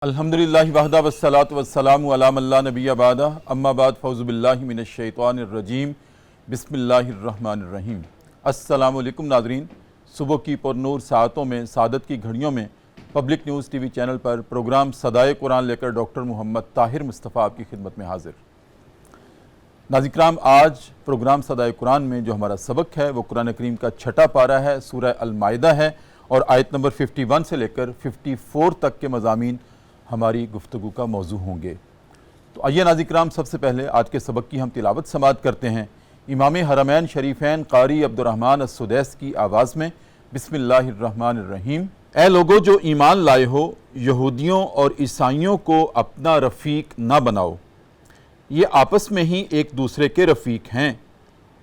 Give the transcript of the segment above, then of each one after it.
الحمدللہ وحدہ والصلاۃ والسلام علی من لا نبی بعدہ اما بعد فاعوذ باللہ من الشیطان الرجیم بسم اللہ الرحمن الرحیم۔ السلام علیکم ناظرین، صبح کی پرنور ساعتوں میں سعادت کی گھڑیوں میں پبلک نیوز ٹی وی چینل پر پروگرام صدائے قرآن لے کر ڈاکٹر محمد طاہر مصطفیٰ آپ کی خدمت میں حاضر۔ ناظرین کرام، آج پروگرام صدائے قرآن میں جو ہمارا سبق ہے وہ قرآن کریم کا چھٹا پارہ ہے، سورہ المائدہ ہے، اور آیت نمبر 51 سے لے کر 54 تک کے مضامین ہماری گفتگو کا موضوع ہوں گے۔ تو آئیے ناظرین کرام، سب سے پہلے آج کے سبق کی ہم تلاوت سماعت کرتے ہیں امام حرمین شریفین قاری عبدالرحمن السدیس کی آواز میں۔ بسم اللہ الرحمن الرحیم۔ اے لوگو جو ایمان لائے ہو، یہودیوں اور عیسائیوں کو اپنا رفیق نہ بناؤ، یہ آپس میں ہی ایک دوسرے کے رفیق ہیں،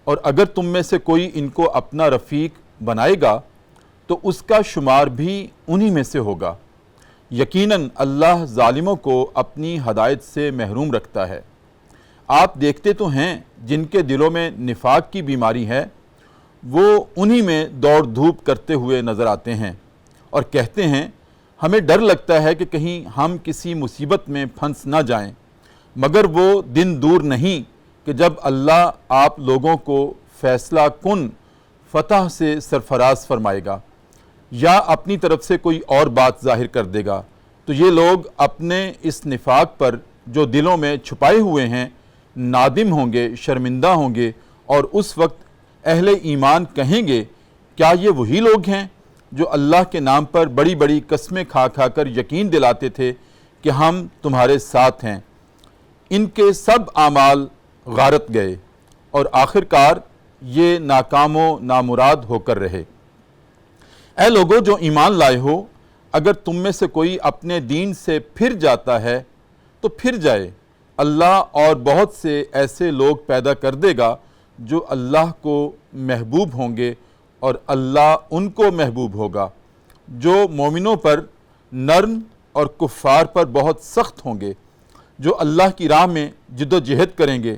اور اگر تم میں سے کوئی ان کو اپنا رفیق بنائے گا تو اس کا شمار بھی انہی میں سے ہوگا۔ یقیناً اللہ ظالموں کو اپنی ہدایت سے محروم رکھتا ہے۔ آپ دیکھتے تو ہیں جن کے دلوں میں نفاق کی بیماری ہے، وہ انہی میں دوڑ دھوپ کرتے ہوئے نظر آتے ہیں اور کہتے ہیں ہمیں ڈر لگتا ہے کہ کہیں ہم کسی مصیبت میں پھنس نہ جائیں، مگر وہ دن دور نہیں کہ جب اللہ آپ لوگوں کو فیصلہ کن فتح سے سرفراز فرمائے گا یا اپنی طرف سے کوئی اور بات ظاہر کر دے گا، تو یہ لوگ اپنے اس نفاق پر جو دلوں میں چھپائے ہوئے ہیں نادم ہوں گے، شرمندہ ہوں گے، اور اس وقت اہل ایمان کہیں گے کیا یہ وہی لوگ ہیں جو اللہ کے نام پر بڑی بڑی قسمیں کھا کھا کر یقین دلاتے تھے کہ ہم تمہارے ساتھ ہیں۔ ان کے سب اعمال غارت گئے اور آخرکار یہ ناکام و نامراد ہو کر رہے۔ اے لوگو جو ایمان لائے ہو، اگر تم میں سے کوئی اپنے دین سے پھر جاتا ہے تو پھر جائے، اللہ اور بہت سے ایسے لوگ پیدا کر دے گا جو اللہ کو محبوب ہوں گے اور اللہ ان کو محبوب ہوگا، جو مومنوں پر نرم اور کفار پر بہت سخت ہوں گے، جو اللہ کی راہ میں جد و جہد کریں گے،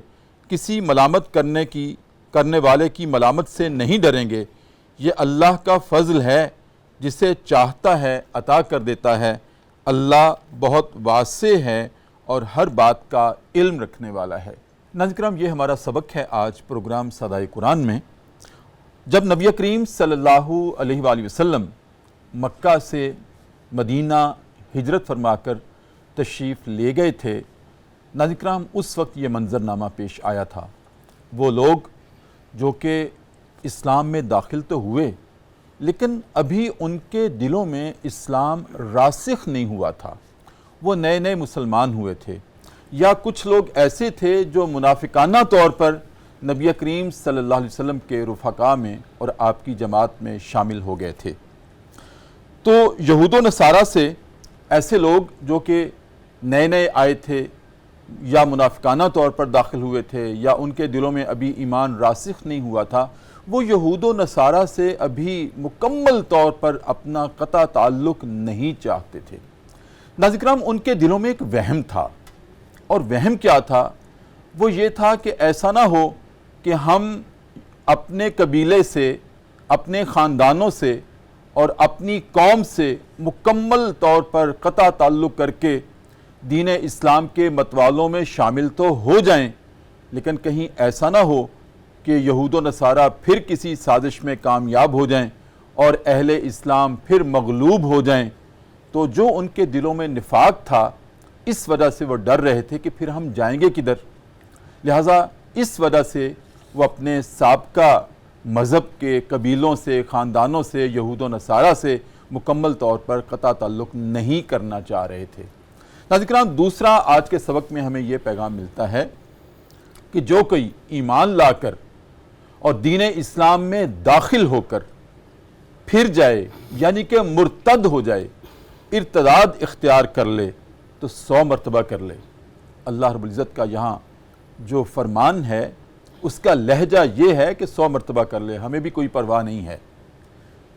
کسی ملامت کرنے والے کی ملامت سے نہیں ڈریں گے۔ یہ اللہ کا فضل ہے، جسے چاہتا ہے عطا کر دیتا ہے۔ اللہ بہت واسع ہے اور ہر بات کا علم رکھنے والا ہے۔ ناظرین کرام، یہ ہمارا سبق ہے آج پروگرام صدائے قرآن میں۔ جب نبی کریم صلی اللہ علیہ وآلہ وسلم مکہ سے مدینہ ہجرت فرما کر تشریف لے گئے تھے، ناظرین کرام اس وقت یہ منظرنامہ پیش آیا تھا۔ وہ لوگ جو کہ اسلام میں داخل تو ہوئے، لیکن ابھی ان کے دلوں میں اسلام راسخ نہیں ہوا تھا، وہ نئے نئے مسلمان ہوئے تھے، یا کچھ لوگ ایسے تھے جو منافقانہ طور پر نبی کریم صلی اللہ علیہ وسلم کے رفقاء میں اور آپ کی جماعت میں شامل ہو گئے تھے۔ تو یہود و نصارہ سے ایسے لوگ جو کہ نئے نئے آئے تھے یا منافقانہ طور پر داخل ہوئے تھے یا ان کے دلوں میں ابھی ایمان راسخ نہیں ہوا تھا، وہ یہود و نصارہ سے ابھی مکمل طور پر اپنا قطع تعلق نہیں چاہتے تھے۔ ناظرین کرام، ان کے دلوں میں ایک وہم تھا، اور وہم کیا تھا؟ وہ یہ تھا کہ ایسا نہ ہو کہ ہم اپنے قبیلے سے، اپنے خاندانوں سے اور اپنی قوم سے مکمل طور پر قطع تعلق کر کے دین اسلام کے متوالوں میں شامل تو ہو جائیں، لیکن کہیں ایسا نہ ہو کہ یہود و نصارہ پھر کسی سازش میں کامیاب ہو جائیں اور اہل اسلام پھر مغلوب ہو جائیں۔ تو جو ان کے دلوں میں نفاق تھا، اس وجہ سے وہ ڈر رہے تھے کہ پھر ہم جائیں گے کدھر، لہٰذا اس وجہ سے وہ اپنے سابقہ مذہب کے قبیلوں سے، خاندانوں سے، یہود و نصارہ سے مکمل طور پر قطع تعلق نہیں کرنا چاہ رہے تھے۔ ناظرین کرام، دوسرا آج کے سبق میں ہمیں یہ پیغام ملتا ہے کہ جو کوئی ایمان لا کر اور دین اسلام میں داخل ہو کر پھر جائے، یعنی کہ مرتد ہو جائے، ارتداد اختیار کر لے، تو 100 مرتبہ کر لے۔ اللہ رب العزت کا یہاں جو فرمان ہے اس کا لہجہ یہ ہے کہ 100 مرتبہ کر لے، ہمیں بھی کوئی پرواہ نہیں ہے۔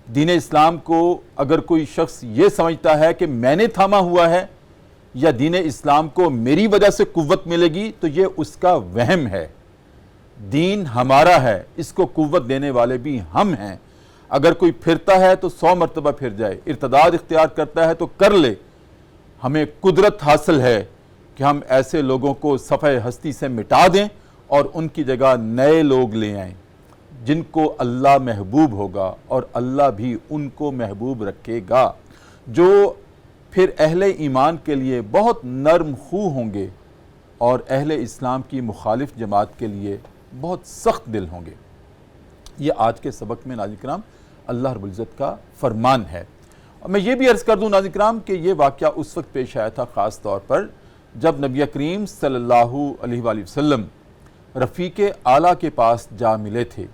دین اسلام کو اگر کوئی شخص یہ سمجھتا ہے کہ میں نے تھاما ہوا ہے یا دین اسلام کو میری وجہ سے قوت ملے گی، تو یہ اس کا وہم ہے۔ دین ہمارا ہے، اس کو قوت دینے والے بھی ہم ہیں۔ اگر کوئی پھرتا ہے تو 100 مرتبہ پھر جائے، ارتداد اختیار کرتا ہے تو کر لے، ہمیں قدرت حاصل ہے کہ ہم ایسے لوگوں کو صفحہ ہستی سے مٹا دیں اور ان کی جگہ نئے لوگ لے آئیں جن کو اللہ محبوب ہوگا اور اللہ بھی ان کو محبوب رکھے گا، جو پھر اہل ایمان کے لیے بہت نرم خو ہوں گے اور اہل اسلام کی مخالف جماعت کے لیے بہت سخت دل ہوں گے۔ یہ آج کے سبق میں ناظرین کرام اللہ رب العزت کا فرمان ہے۔ اور میں یہ بھی عرض کر دوں ناظرین کرام کہ یہ واقعہ اس وقت پیش آیا تھا خاص طور پر جب نبی کریم صلی اللہ علیہ وآلہ وسلم رفیق اعلیٰ کے پاس جا ملے تھے،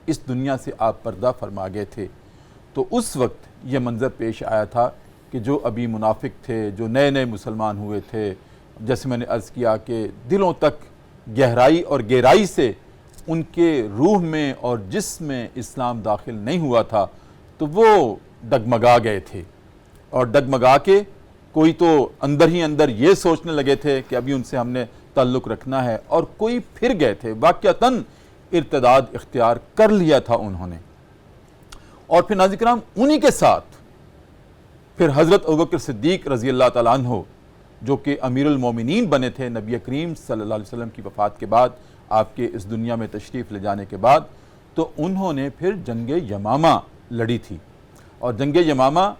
اس دنیا سے آپ پردہ فرما گئے تھے، تو اس وقت یہ منظر پیش آیا تھا کہ جو ابھی منافق تھے، جو نئے نئے مسلمان ہوئے تھے، جیسے میں نے عرض کیا کہ دلوں تک گہرائی اور گہرائی سے ان کے روح میں اور جسم میں اسلام داخل نہیں ہوا تھا، تو وہ ڈگمگا گئے تھے، اور ڈگمگا کے کوئی تو اندر ہی اندر یہ سوچنے لگے تھے کہ ابھی ان سے ہم نے تعلق رکھنا ہے، اور کوئی پھر گئے تھے، واقعتاً ارتداد اختیار کر لیا تھا انہوں نے۔ اور پھر ناظرین کرام انہی کے ساتھ پھر حضرت ابوبکر صدیق رضی اللہ تعالیٰ عنہ جو کہ امیر المومنین بنے تھے نبی کریم صلی اللہ علیہ وسلم کی وفات کے بعد، آپ کے اس دنیا میں تشریف لے جانے کے بعد، تو انہوں نے پھر جنگ یمامہ لڑی تھی۔ اور جنگ یمامہ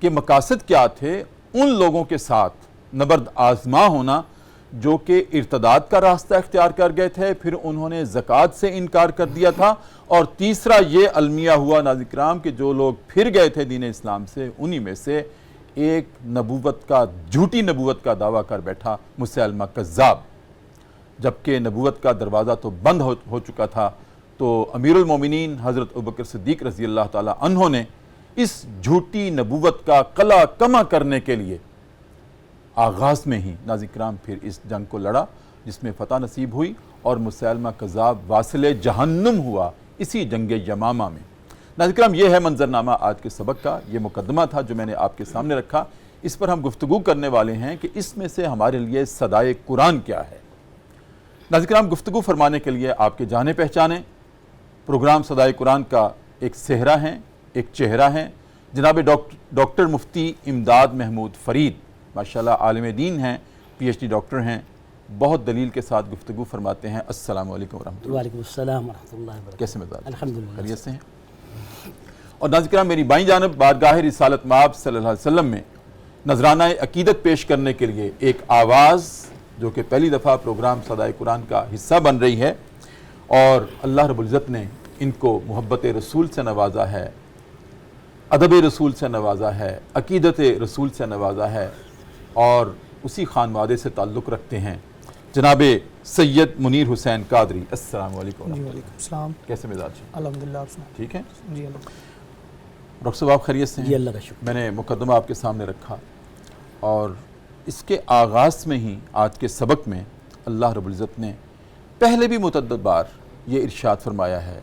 کے مقاصد کیا تھے؟ ان لوگوں کے ساتھ نبرد آزما ہونا جو کہ ارتداد کا راستہ اختیار کر گئے تھے، پھر انہوں نے زکوٰۃ سے انکار کر دیا تھا، اور تیسرا یہ المیہ ہوا ناظرین کرام کہ جو لوگ پھر گئے تھے دین اسلام سے، انہی میں سے ایک جھوٹی نبوت کا دعویٰ کر بیٹھا مسیلمہ کذاب، جبکہ نبوت کا دروازہ تو بند ہو چکا تھا۔ تو امیر المومنین حضرت ابوبکر صدیق رضی اللہ تعالیٰ عنہ نے اس جھوٹی نبوت کا قلع کما کرنے کے لیے آغاز میں ہی ناظرین کرام پھر اس جنگ کو لڑا، جس میں فتح نصیب ہوئی اور مسیلمہ کذاب واصل جہنم ہوا اسی جنگ یمامہ میں۔ ناظرین کرام یہ ہے منظرنامہ آج کے سبق کا، یہ مقدمہ تھا جو میں نے آپ کے سامنے رکھا، اس پر ہم گفتگو کرنے والے ہیں کہ اس میں سے ہمارے لیے صدائے قرآن کیا ہے۔ ناظرین کرام گفتگو فرمانے کے لیے آپ کے جانے پہچانے پروگرام صدائے قرآن کا ایک صحرا ہیں، ایک چہرہ ہیں، جناب ڈاکٹر مفتی امداد محمود فرید، ماشاءاللہ عالم دین ہیں، پی ایچ ڈی ڈاکٹر ہیں، بہت دلیل کے ساتھ گفتگو فرماتے ہیں۔ السلام علیکم ورحمۃ اللہ۔ وعلیکم السلام ورحمۃ اللہ وبرکاتہ۔ کیسے مزاج؟ الحمدللہ خیریت سے ہیں؟ اور ناظرین کرام میری بائیں جانب بارگاہ رسالت مآب صلی اللہ علیہ وسلم میں نذرانہ عقیدت پیش کرنے کے لیے ایک آواز جو کہ پہلی دفعہ پروگرام صدائے قرآن کا حصہ بن رہی ہے، اور اللہ رب العزت نے ان کو محبت رسول سے نوازا ہے، ادب رسول سے نوازا ہے، عقیدت رسول سے نوازا ہے، اور اسی خانوادے سے تعلق رکھتے ہیں جناب سید منیر حسین قادری۔ السلام علیکم۔ جی وعلیکم السلام۔ کیسے مزاج؟ الحمدللہ آپ سنائیں۔ ٹھیک ہے جی الحمدللہ۔ ڈاکٹر صاحب آپ خیریت سے ہیں؟ جی اللہ کا شکر۔ میں نے مقدمہ آپ کے سامنے رکھا، اور اس کے آغاز میں ہی آج کے سبق میں اللہ رب العزت نے پہلے بھی متعدد بار یہ ارشاد فرمایا ہے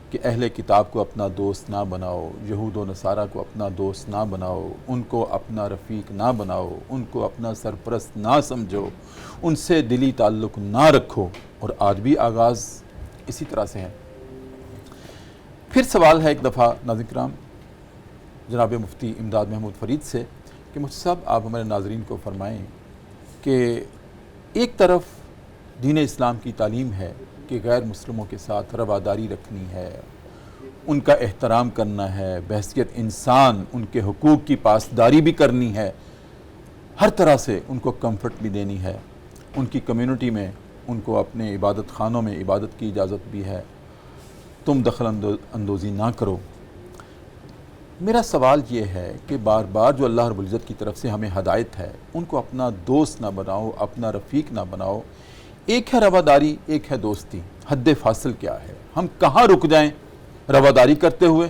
کہ اہل کتاب کو اپنا دوست نہ بناؤ، یہود و نصارہ کو اپنا دوست نہ بناؤ، ان کو اپنا رفیق نہ بناؤ، ان کو اپنا سرپرست نہ سمجھو، ان سے دلی تعلق نہ رکھو، اور آج بھی آغاز اسی طرح سے ہے۔ پھر سوال ہے ایک دفعہ ناظرین کرام جناب مفتی امداد محمود فرید سے کہ مفتی صاحب آپ ہمارے ناظرین کو فرمائیں کہ ایک طرف دین اسلام کی تعلیم ہے کہ غیر مسلموں کے ساتھ رواداری رکھنی ہے، ان کا احترام کرنا ہے، بحیثیت انسان ان کے حقوق کی پاسداری بھی کرنی ہے، ہر طرح سے ان کو کمفرٹ بھی دینی ہے، ان کی کمیونٹی میں ان کو اپنے عبادت خانوں میں عبادت کی اجازت بھی ہے، تم دخل اندوزی نہ کرو۔ میرا سوال یہ ہے کہ بار بار جو اللہ رب العزت کی طرف سے ہمیں ہدایت ہے، ان کو اپنا دوست نہ بناؤ، اپنا رفیق نہ بناؤ، ایک ہے رواداری، ایک ہے دوستی، حد فاصل کیا ہے؟ ہم کہاں رک جائیں رواداری کرتے ہوئے،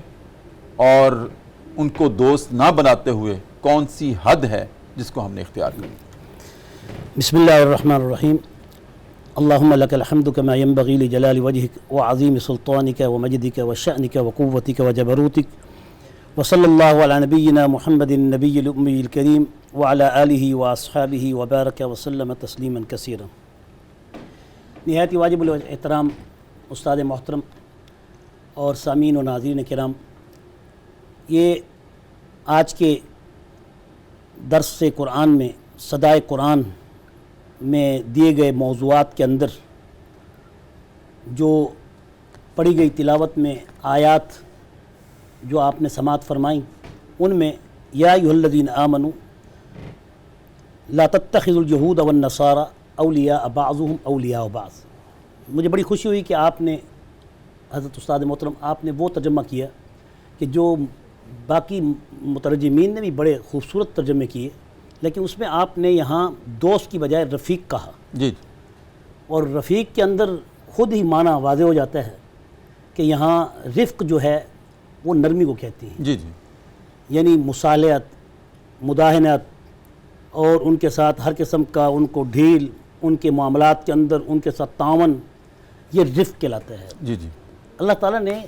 اور ان کو دوست نہ بناتے ہوئے کون سی حد ہے جس کو ہم نے اختیار کی؟ بسم اللہ الرحمن الرحیم۔ اللہم لک الحمد کما ینبغی لجلال وجہک وعظیم سلطانک ومجدک وشأنک وقوتک وجبروتک، وصلی اللہ علی نبینا محمد النبی الامی الکریم وعلی آلہ واصحابہ وبارک وسلم تسلیما کثیرا۔ نہایت ہی واجب الاحترام استاد محترم اور سامعین و ناظرین کرام، یہ آج کے درس قرآن میں صدائے قرآن میں دیے گئے موضوعات کے اندر جو پڑھی گئی تلاوت میں آیات جو آپ نے سماعت فرمائیں، ان میں یا ایھا الذین آمنوا لا تتخذوا اليہود والنصارى اولیاء بعضهم اولیاء بعض. مجھے بڑی خوشی ہوئی کہ آپ نے حضرت استاد محترم آپ نے وہ ترجمہ کیا کہ جو باقی مترجمین نے بھی بڑے خوبصورت ترجمے کیے، لیکن اس میں آپ نے یہاں دوست کی بجائے رفیق کہا. جی. اور رفیق کے اندر خود ہی معنی واضح ہو جاتا ہے کہ یہاں رفق جو ہے وہ نرمی کو کہتی ہیں. جی جی. یعنی مصالحت، مداہنت اور ان کے ساتھ ہر قسم کا ان کو ڈھیل، ان کے معاملات کے اندر ان کے ساتھ تعاون، یہ رفق کہلاتا ہے. جی جی. اللہ تعالیٰ نے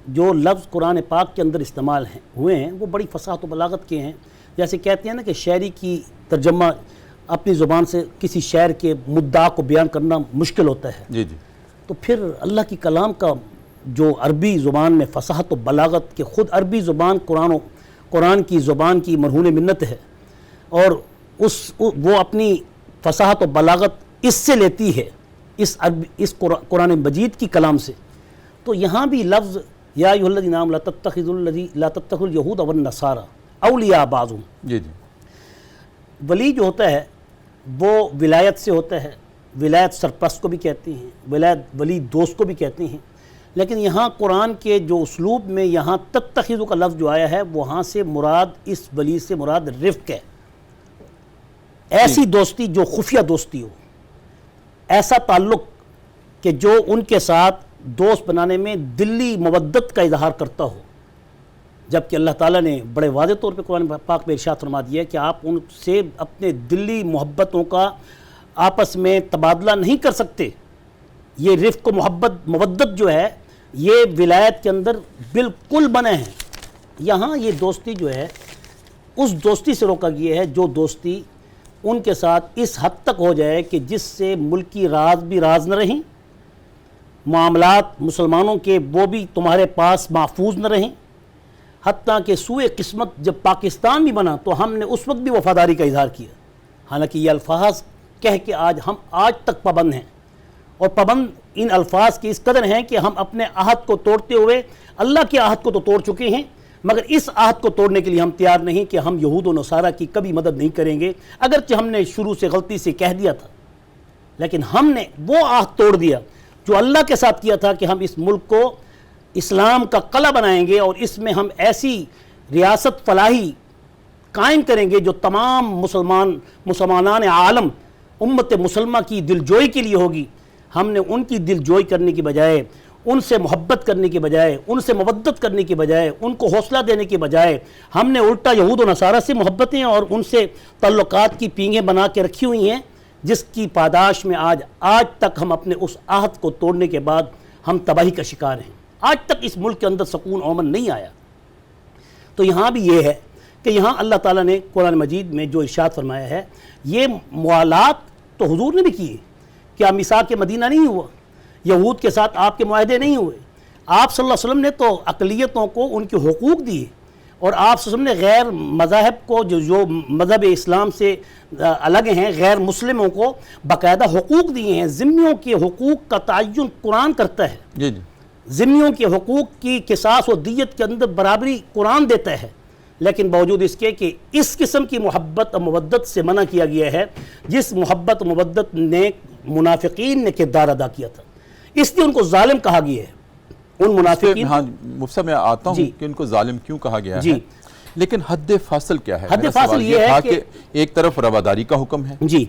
جو لفظ قرآن پاک کے اندر استعمال ہوئے ہیں وہ بڑی فصاحت و بلاغت کے ہیں. جیسے کہتے ہیں نا کہ شاعری کی ترجمہ اپنی زبان سے کسی شاعر کے مدعا کو بیان کرنا مشکل ہوتا ہے. جی جی. تو پھر اللہ کی کلام کا جو عربی زبان میں فصاحت و بلاغت کے، خود عربی زبان قرآن کی زبان کی مرہون منت ہے، اور وہ اپنی فصاحت و بلاغت اس سے لیتی ہے، اس قرآن مجید کی کلام سے. تو یہاں بھی لفظ یا ایھا الذین آمنوا لا تتخذوا اليہود والنصارى اولیاء بعضهم. جی جی. ولی جو ہوتا ہے وہ ولایت سے ہوتا ہے. ولایت سرپرست کو بھی کہتے ہیں، ولی دوست کو بھی کہتے ہیں. لیکن یہاں قرآن کے جو اسلوب میں یہاں تتخذوا کا لفظ جو آیا ہے وہاں سے مراد، اس ولی سے مراد رفق ہے. ایسی دوستی جو خفیہ دوستی ہو، ایسا تعلق کہ جو ان کے ساتھ دوست بنانے میں دلی مودت کا اظہار کرتا ہو. جبکہ اللہ تعالیٰ نے بڑے واضح طور پہ قرآن پاک میں ارشاد فرما دیا ہے کہ آپ ان سے اپنے دلی محبتوں کا آپس میں تبادلہ نہیں کر سکتے. یہ رفق و محبت مودت جو ہے یہ ولایت کے اندر بالکل بنے ہیں. یہاں یہ دوستی جو ہے اس دوستی سے روکا گیا ہے جو دوستی ان کے ساتھ اس حد تک ہو جائے کہ جس سے ملکی راز بھی راز نہ رہیں، معاملات مسلمانوں کے وہ بھی تمہارے پاس محفوظ نہ رہیں. حتیٰ کہ سوئے قسمت جب پاکستان بھی بنا تو ہم نے اس وقت بھی وفاداری کا اظہار کیا. حالانکہ یہ الفاظ کہہ کے ہم آج تک پابند ہیں، اور پابند ان الفاظ کی اس قدر ہیں کہ ہم اپنے عہد کو توڑتے ہوئے اللہ کے عہد کو تو توڑ چکے ہیں، مگر اس عہد کو توڑنے کے لیے ہم تیار نہیں کہ ہم یہود و نصارہ کی کبھی مدد نہیں کریں گے. اگرچہ ہم نے شروع سے غلطی سے کہہ دیا تھا، لیکن ہم نے وہ عہد توڑ دیا جو اللہ کے ساتھ کیا تھا کہ ہم اس ملک کو اسلام کا قلعہ بنائیں گے، اور اس میں ہم ایسی ریاست فلاحی قائم کریں گے جو تمام مسلمانان عالم امت مسلمہ کی دلجوئی کے لیے ہوگی. ہم نے ان کی دلجوئی کرنے کی بجائے، ان سے محبت کرنے کی بجائے، ان سے مودت کرنے کی بجائے، ان کو حوصلہ دینے کی بجائے ہم نے الٹا یہود و نصارہ سے محبتیں اور ان سے تعلقات کی پینگیں بنا کے رکھی ہوئی ہیں، جس کی پاداش میں آج تک ہم اپنے اس عہد کو توڑنے کے بعد ہم تباہی کا شکار ہیں. آج تک اس ملک کے اندر سکون و امن نہیں آیا. تو یہاں بھی یہ ہے کہ یہاں اللہ تعالیٰ نے قرآن مجید میں جو ارشاد فرمایا ہے، یہ موالات تو حضور نے بھی کیے. کیا میثاق مدینہ نہیں ہوا؟ یہود کے ساتھ آپ کے معاہدے نہیں ہوئے؟ آپ صلی اللہ علیہ وسلم نے تو اقلیتوں کو ان کے حقوق دیے، اور آپ صلی اللہ علیہ وسلم نے غیر مذاہب کو جو مذہب اسلام سے الگ ہیں، غیر مسلموں کو باقاعدہ حقوق دیے ہیں. ذمیوں کے حقوق کا تعین قرآن کرتا ہے. جی جی. ذمیوں کے حقوق کی قصاص و دیت کے اندر برابری قرآن دیتا ہے، لیکن باوجود اس کے کہ اس قسم کی محبت اور مودت سے منع کیا گیا ہے جس محبت و مودت نے منافقین نے کردار ادا کیا تھا. اس لیے ان کو ظالم کہا گیا ہے. ان منافقین، ہاں مفتی صاحب میں آتا ہوں کہ ان کو ظالم کیوں کہا گیا ہے، لیکن حد فاصل کیا ہے؟ حد فاصل یہ ہے کہ ایک طرف رواداری کا حکم ہے. جی،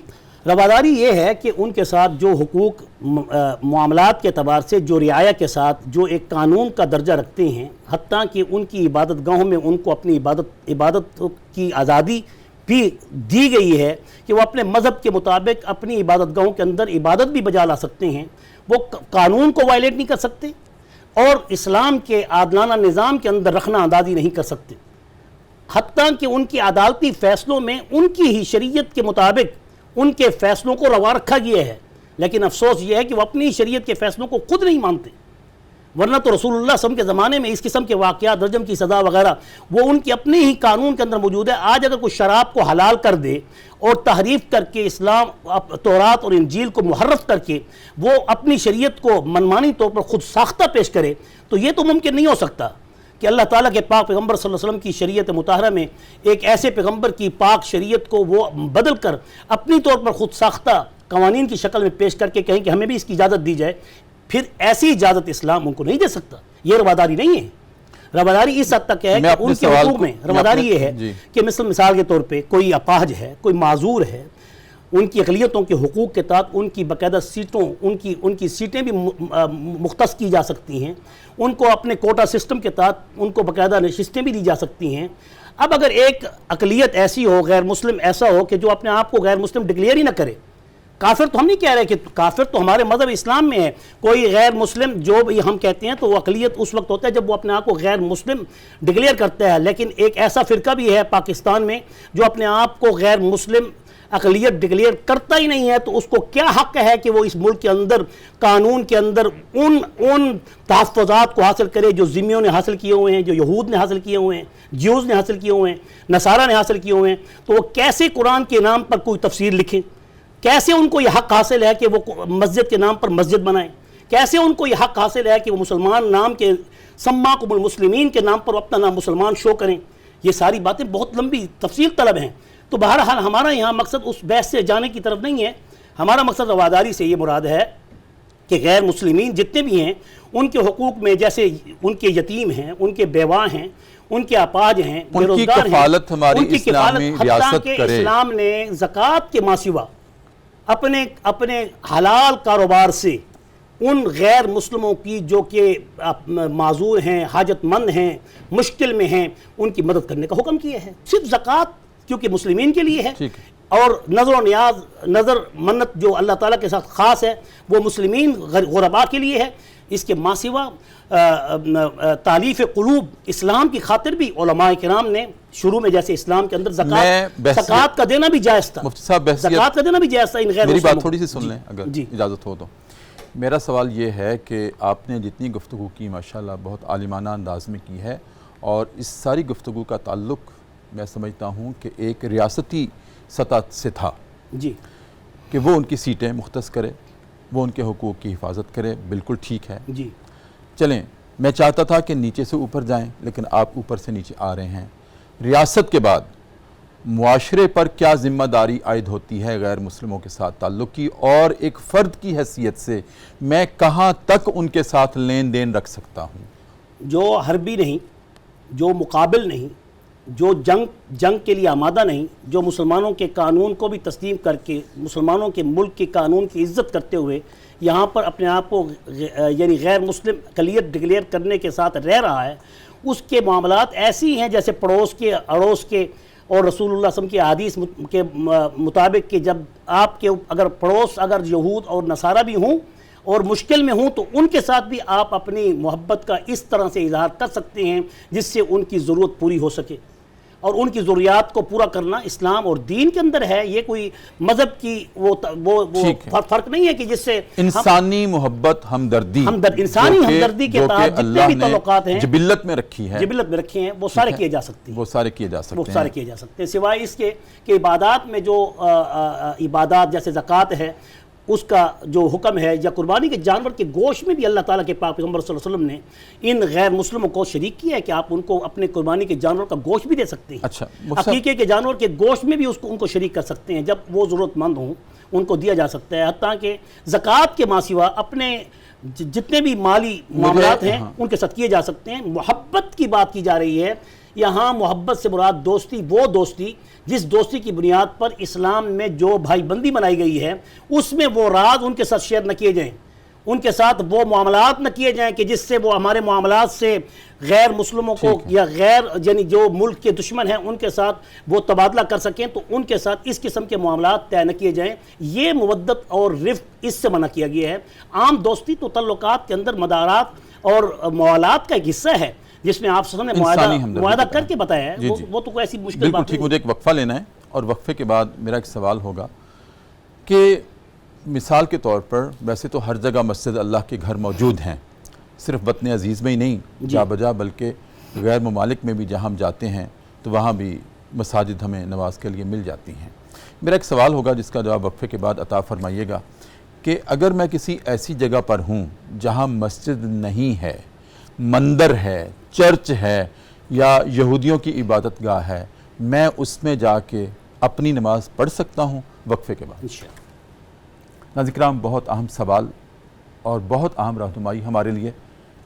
رواداری یہ ہے کہ ان کے ساتھ جو حقوق معاملات کے اعتبار سے جو رعایا کے ساتھ جو ایک قانون کا درجہ رکھتے ہیں، حتیٰ کہ ان کی عبادت گاہوں میں ان کو اپنی عبادت کی آزادی بھی دی گئی ہے کہ وہ اپنے مذہب کے مطابق اپنی عبادت گاہوں کے اندر عبادت بھی بجا لا سکتے ہیں. وہ قانون کو وائلیٹ نہیں کر سکتے اور اسلام کے عادلانہ نظام کے اندر رخنہ اندازی نہیں کر سکتے. حتیٰ کہ ان کی عدالتی فیصلوں میں ان کی ہی شریعت کے مطابق ان کے فیصلوں کو روا رکھا گیا ہے، لیکن افسوس یہ ہے کہ وہ اپنی شریعت کے فیصلوں کو خود نہیں مانتے. ورنہ تو رسول اللہ صلی اللہ علیہ وسلم کے زمانے میں اس قسم کے واقعات، رجم کی سزا وغیرہ، وہ ان کے اپنے ہی قانون کے اندر موجود ہے۔ آج اگر کوئی شراب کو حلال کر دے اور تحریف کر کے اسلام، تورات اور انجیل کو محرف کر کے وہ اپنی شریعت کو منمانی طور پر خود ساختہ پیش کرے، تو یہ تو ممکن نہیں ہو سکتا کہ اللہ تعالیٰ کے پاک پیغمبر صلی اللہ علیہ وسلم کی شریعت مطہرہ میں ایک ایسے پیغمبر کی پاک شریعت کو وہ بدل کر اپنی طور پر خود ساختہ قوانین کی شکل میں پیش کر کے کہیں کہ ہمیں بھی اس کی اجازت دی جائے، پھر ایسی اجازت اسلام ان کو نہیں دے سکتا۔ یہ رواداری نہیں ہے۔ رواداری اس حد تک ہے کہ ان کے حقوق میں رواداری یہ ہے کہ مثال کے طور پہ کوئی اپاہج ہے، کوئی معذور ہے، ان کی اقلیتوں کے حقوق کے تحت ان کی باقاعدہ سیٹوں، ان کی سیٹیں بھی مختص کی جا سکتی ہیں، ان کو اپنے کوٹا سسٹم کے تحت ان کو باقاعدہ نشستیں بھی دی جا سکتی ہیں۔ اب اگر ایک اقلیت ایسی ہو، غیر مسلم ایسا ہو کہ جو اپنے آپ کو غیر مسلم ڈکلیئر ہی نہ کرے، کافر تو ہم نہیں کہہ رہے کہ کافر تو ہمارے مذہب اسلام میں ہے، کوئی غیر مسلم جو بھی ہم کہتے ہیں تو وہ اقلیت اس وقت ہوتا ہے جب وہ اپنے آپ کو غیر مسلم ڈکلیئر کرتا ہے، لیکن ایک ایسا فرقہ بھی ہے پاکستان میں جو اپنے آپ کو غیر مسلم اقلیت ڈکلیئر کرتا ہی نہیں ہے، تو اس کو کیا حق ہے کہ وہ اس ملک کے اندر قانون کے اندر ان تحفظات کو حاصل کرے جو ذمیوں نے حاصل کیے ہوئے ہیں، جو یہود نے حاصل کیے ہوئے ہیں، جیوز نے حاصل کیے ہوئے ہیں، نصارہ نے حاصل کیے ہوئے ہیں، تو وہ کیسے قرآن کے نام پر کوئی تفسیر لکھیں؟ کیسے ان کو یہ حق حاصل ہے کہ وہ مسجد کے نام پر مسجد بنائیں؟ کیسے ان کو یہ حق حاصل ہے کہ وہ مسلمان نام کے سماکم المسلمین کے نام پر اپنا نام مسلمان شو کریں؟ یہ ساری باتیں بہت لمبی تفصیل طلب ہیں۔ تو بہرحال ہمارا یہاں مقصد اس بحث سے جانے کی طرف نہیں ہے، ہمارا مقصد رواداری سے یہ مراد ہے کہ غیر مسلمین جتنے بھی ہیں ان کے حقوق میں، جیسے ان کے یتیم ہیں، ان کے بیواہ ہیں، ان کے اپاہج ہیں، بے روزگار ہیں، کفالت ہماری ان کی اسلامی کفالت، ریاست حتیٰ کہ کرے۔ اسلام نے زکوٰۃ کے ماں سوا اپنے حلال کاروبار سے ان غیر مسلموں کی جو کہ معذور ہیں، حاجت مند ہیں، مشکل میں ہیں، ان کی مدد کرنے کا حکم کیا ہے۔ صرف زکوٰۃ کیونکہ مسلمین کے لیے ہے، اور نظر و نیاز، نظر منت جو اللہ تعالیٰ کے ساتھ خاص ہے وہ مسلمین غرباء کے لیے ہے۔ اس کے ماں سوا تالیف قلوب اسلام کی خاطر بھی علماء کرام نے شروع میں جیسے اسلام کے اندر زکوٰۃ کا دینا بھی جائز تھا، مفتی صاحب زکوٰۃ کا دینا بھی جائز تھا ان غیر میری مسلموں بات تھوڑی سی سن لیں اگر اجازت ہو تو۔ میرا سوال یہ ہے کہ آپ نے جتنی گفتگو کی ماشاءاللہ بہت عالمانہ انداز میں کی ہے، اور اس ساری گفتگو کا تعلق میں سمجھتا ہوں کہ ایک ریاستی سطح سے تھا جی، کہ وہ ان کی سیٹیں مختص کرے، وہ ان کے حقوق کی حفاظت کرے، بالکل ٹھیک ہے۔ جی چلیں، میں چاہتا تھا کہ نیچے سے اوپر جائیں، لیکن آپ اوپر سے نیچے آ رہے ہیں۔ ریاست کے بعد معاشرے پر کیا ذمہ داری عائد ہوتی ہے غیر مسلموں کے ساتھ تعلق کی، اور ایک فرد کی حیثیت سے میں کہاں تک ان کے ساتھ لین دین رکھ سکتا ہوں؟ جو حربی نہیں، جو مقابل نہیں، جو جنگ کے لیے آمادہ نہیں، جو مسلمانوں کے قانون کو بھی تسلیم کر کے مسلمانوں کے ملک کے قانون کی عزت کرتے ہوئے یہاں پر اپنے آپ کو یعنی غیر مسلم اقلیت ڈکلیئر کرنے کے ساتھ رہ رہا ہے، اس کے معاملات ایسی ہیں جیسے پڑوس کے، اڑوس کے، اور رسول اللہ صلی اللہ علیہ وسلم کی احادیث کے مطابق کہ جب آپ کے اگر پڑوس اگر یہود اور نصارہ بھی ہوں اور مشکل میں ہوں تو ان کے ساتھ بھی آپ اپنی محبت کا اس طرح سے اظہار کر سکتے ہیں جس سے ان کی ضرورت پوری ہو سکے، اور ان کی ضروریات کو پورا کرنا اسلام اور دین کے اندر ہے۔ یہ کوئی مذہب کی وہ فرق نہیں ہے کہ جس سے انسانی محبت، ہمدردی، انسانی ہمدردی کے تحت جتنے بھی تعلقات ہیں جبلت میں رکھی ہیں وہ سارے کیے جا سکتے ہیں، سوائے اس کے کہ عبادات میں جو عبادات جیسے زکوٰۃ ہے اس کا جو حکم ہے، یا قربانی کے جانور کے گوشت میں بھی اللہ تعالیٰ کے پاک پیغمبر صلی اللہ علیہ وسلم نے ان غیر مسلموں کو شریک کیا ہے کہ آپ ان کو اپنے قربانی کے جانور کا گوشت بھی دے سکتے ہیں۔ اچھا، عقیقے کے جانور کے گوشت میں بھی ان کو شریک کر سکتے ہیں، جب وہ ضرورت مند ہوں ان کو دیا جا سکتا ہے۔ حتیٰ کہ زکوٰۃ کے ماں سوا اپنے جتنے بھی مالی معاملات ہیں ان کے ساتھ کیے جا سکتے ہیں۔ محبت کی بات کی جا رہی ہے یہاں، محبت سے مراد دوستی، وہ دوستی جس دوستی کی بنیاد پر اسلام میں جو بھائی بندی بنائی گئی ہے اس میں وہ راز ان کے ساتھ شیئر نہ کیے جائیں، ان کے ساتھ وہ معاملات نہ کیے جائیں کہ جس سے وہ ہمارے معاملات سے غیر مسلموں کو یا غیر یعنی جو ملک کے دشمن ہیں ان کے ساتھ وہ تبادلہ کر سکیں، تو ان کے ساتھ اس قسم کے معاملات طے نہ کیے جائیں۔ یہ مودت اور رفق اس سے منع کیا گیا ہے۔ عام دوستی تو تعلقات کے اندر مدارات اور موالات کا ایک حصہ ہے جس میں آپ نے معاہدہ کر کے بتایا ہے، وہ تو کوئی ایسی مشکل بات نہیں۔ مجھے ایک وقفہ لینا ہے، اور وقفے کے بعد میرا ایک سوال ہوگا کہ مثال کے طور پر ویسے تو ہر جگہ مسجد اللہ کے گھر موجود ہیں، صرف وطن عزیز میں ہی نہیں جا بجا بلکہ غیر ممالک میں بھی جہاں ہم جاتے ہیں تو وہاں بھی مساجد ہمیں نماز کے لیے مل جاتی ہیں۔ میرا ایک سوال ہوگا جس کا جواب وقفے کے بعد عطا فرمائیے گا کہ اگر میں کسی ایسی جگہ پر ہوں جہاں مسجد نہیں ہے، مندر ہے، چرچ ہے یا یہودیوں کی عبادت گاہ ہے، میں اس میں جا کے اپنی نماز پڑھ سکتا ہوں؟ وقفے کے بعد ناظرین کرام، بہت اہم سوال اور بہت اہم رہنمائی ہمارے لیے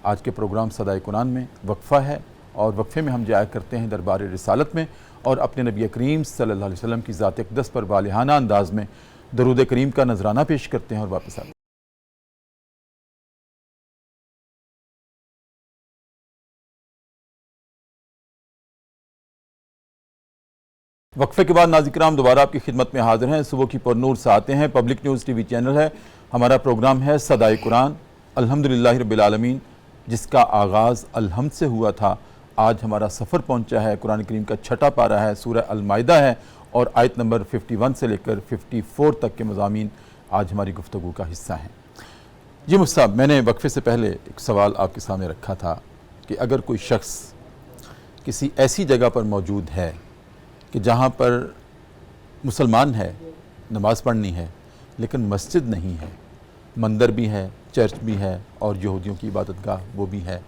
آج کے پروگرام صدائے قرآن میں وقفہ ہے، اور وقفے میں ہم جایا کرتے ہیں دربار رسالت میں اور اپنے نبی کریم صلی اللہ علیہ وسلم کی ذات اقدس پر والہانہ انداز میں درود کریم کا نذرانہ پیش کرتے ہیں اور واپس آتے ہیں۔ وقفے کے بعد ناظرین کرام دوبارہ آپ کی خدمت میں حاضر ہیں۔ صبح کی پرنور سے آتے ہیں، پبلک نیوز ٹی وی چینل ہے، ہمارا پروگرام ہے صدائے قرآن۔ الحمدللہ رب العالمین، جس کا آغاز الحمد سے ہوا تھا، آج ہمارا سفر پہنچا ہے، قرآن کریم کا چھٹا پارہ ہے، سورہ المائدہ ہے، اور آیت نمبر 51 سے لے کر 54 تک کے مضامین آج ہماری گفتگو کا حصہ ہیں۔ جی مفتی صاحب، میں نے وقفے سے پہلے ایک سوال آپ کے سامنے رکھا تھا کہ اگر کوئی شخص کسی ایسی جگہ پر موجود ہے کہ جہاں پر مسلمان ہے، نماز پڑھنی ہے، لیکن مسجد نہیں ہے، مندر بھی ہے، چرچ بھی ہے، اور یہودیوں کی عبادت گاہ وہ بھی ہے،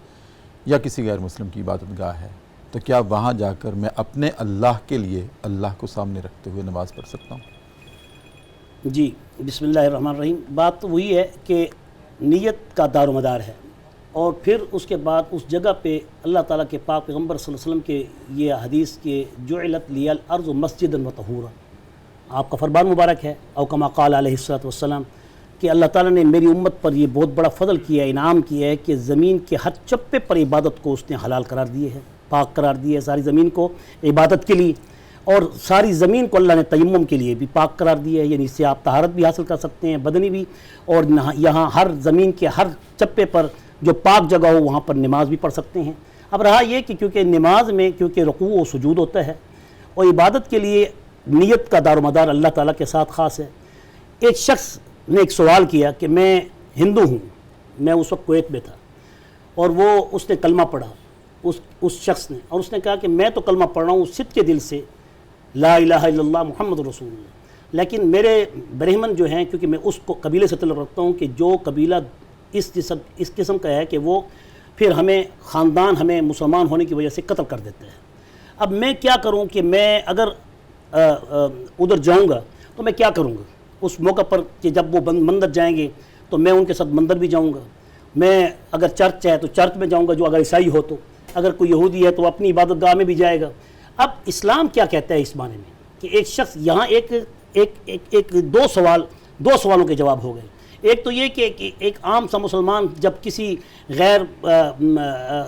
یا کسی غیر مسلم کی عبادت گاہ ہے، تو کیا وہاں جا کر میں اپنے اللہ کے لیے اللہ کو سامنے رکھتے ہوئے نماز پڑھ سکتا ہوں؟ جی، بسم اللہ الرحمن الرحیم۔ بات تو وہی ہے کہ نیت کا دار و مدار ہے، اور پھر اس کے بعد اس جگہ پہ اللہ تعالیٰ کے پاک پیغمبر صلی اللہ علیہ وسلم کے یہ حدیث کے جعلت لی الارض مسجدا وطہورا، آپ کا فرمان مبارک ہے، او کما قال علیہ الصلوۃ والسلام، کہ اللہ تعالیٰ نے میری امت پر یہ بہت بڑا فضل کیا ہے، انعام کیا ہے کہ زمین کے ہر چپے پر عبادت کو اس نے حلال قرار دیے ہے، پاک قرار دیے ہے، ساری زمین کو عبادت کے لیے، اور ساری زمین کو اللہ نے تیمم کے لیے بھی پاک قرار دیا ہے، یعنی اس سے آپ طہارت بھی حاصل کر سکتے ہیں بدنی بھی، اور یہاں ہر زمین کے ہر چپے پر جو پاک جگہ ہو وہاں پر نماز بھی پڑھ سکتے ہیں۔ اب رہا یہ کہ کیونکہ نماز میں کیونکہ رکوع و سجود ہوتا ہے، اور عبادت کے لیے نیت کا دار و مدار اللہ تعالیٰ کے ساتھ خاص ہے۔ ایک شخص نے ایک سوال کیا کہ میں ہندو ہوں، میں اس وقت کویت میں تھا، اور اس نے کلمہ پڑھا اس شخص نے، اور اس نے کہا کہ میں تو کلمہ پڑھ رہا ہوں صدق کے دل سے، لا الہ الا اللہ محمد رسول اللہ، لیکن میرے برہمن جو ہیں، کیونکہ میں اس کو قبیلے سے تعلق رکھتا ہوں کہ جو قبیلہ اس قسم کا ہے کہ وہ پھر خاندان ہمیں مسلمان ہونے کی وجہ سے قتل کر دیتے ہیں۔ اب میں کیا کروں کہ میں اگر ادھر جاؤں گا تو میں کیا کروں گا اس موقع پر کہ جب وہ مندر جائیں گے تو میں ان کے ساتھ مندر بھی جاؤں گا، میں اگر چرچ ہے تو چرچ میں جاؤں گا جو اگر عیسائی ہو تو، اگر کوئی یہودی ہے تو اپنی عبادت گاہ میں بھی جائے گا۔ اب اسلام کیا کہتا ہے اس معنی میں کہ ایک شخص یہاں دو سوالوں کے جواب ہو گئے۔ ایک تو یہ کہ ایک عام سا مسلمان جب کسی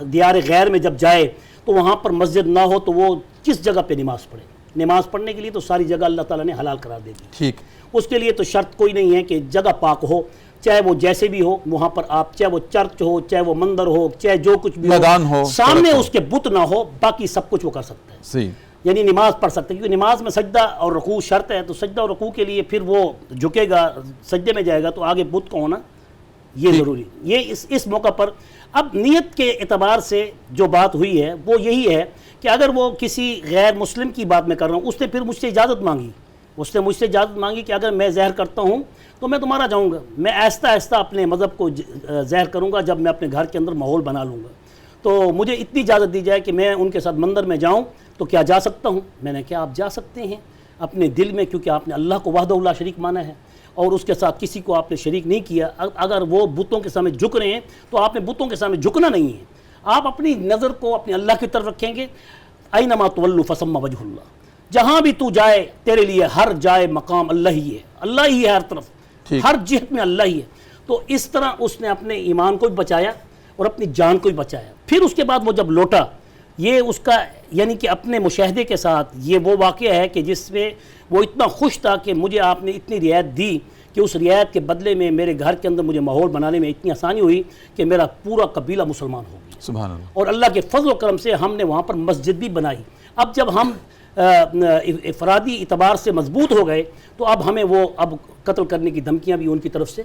دیار غیر میں جب جائے تو وہاں پر مسجد نہ ہو تو وہ کس جگہ پہ نماز پڑھے؟ نماز پڑھنے کے لیے تو ساری جگہ اللہ تعالیٰ نے حلال قرار دے دی، ٹھیک، اس کے لیے تو شرط کوئی نہیں ہے کہ جگہ پاک ہو، چاہے وہ جیسے بھی ہو، وہاں پر آپ چاہے وہ چرچ ہو، چاہے وہ مندر ہو، چاہے جو کچھ بھی میدان ہو، سامنے اس کے بت نہ ہو، باقی سب کچھ وہ کر سکتا ہے، صحیح، یعنی نماز پڑھ سکتے ہیں، کیونکہ نماز میں سجدہ اور رکوع شرط ہے، تو سجدہ اور رکوع کے لیے پھر وہ جھکے گا، سجدے میں جائے گا تو آگے بت کو ہونا یہ ضروری، یہ اس موقع پر۔ اب نیت کے اعتبار سے جو بات ہوئی ہے وہ یہی ہے کہ اگر وہ کسی غیر مسلم کی بات میں کر رہا ہوں، اس نے پھر مجھ سے اجازت مانگی کہ اگر میں زہر کرتا ہوں تو میں تمہارا جاؤں گا، میں آہستہ آہستہ اپنے مذہب کو زہر کروں گا، جب میں اپنے گھر کے اندر ماحول بنا لوں گا تو مجھے اتنی اجازت دی جائے کہ میں ان کے ساتھ مندر میں جاؤں تو کیا جا سکتا ہوں؟ میں نے کہا آپ جا سکتے ہیں اپنے دل میں، کیونکہ آپ نے اللہ کو وحدہ لا شریک مانا ہے اور اس کے ساتھ کسی کو آپ نے شریک نہیں کیا۔ اگر وہ بتوں کے سامنے جھک رہے ہیں تو آپ نے بتوں کے سامنے جھکنا نہیں ہے، آپ اپنی نظر کو اپنے اللہ کی طرف رکھیں گے۔ اینما تولوا فثم وجہ اللہ، جہاں بھی تو جائے تیرے لیے ہر جائے مقام اللہ ہی ہے، اللہ ہی ہے ہر طرف، ہر جہت میں اللہ ہی ہے۔ تو اس طرح اس نے اپنے ایمان کو بھی بچایا اور اپنی جان کو بھی بچایا۔ پھر اس کے بعد وہ جب لوٹا، یہ اس کا یعنی کہ اپنے مشاہدے کے ساتھ یہ وہ واقعہ ہے کہ جس میں وہ اتنا خوش تھا کہ مجھے آپ نے اتنی رعایت دی کہ اس رعایت کے بدلے میں میرے گھر کے اندر مجھے ماحول بنانے میں اتنی آسانی ہوئی کہ میرا پورا قبیلہ مسلمان ہو گیا، سبحان اللہ، اور اللہ کے فضل و کرم سے ہم نے وہاں پر مسجد بھی بنائی۔ اب جب ہم افرادی اعتبار سے مضبوط ہو گئے تو اب ہمیں وہ قتل کرنے کی دھمکیاں بھی ان کی طرف سے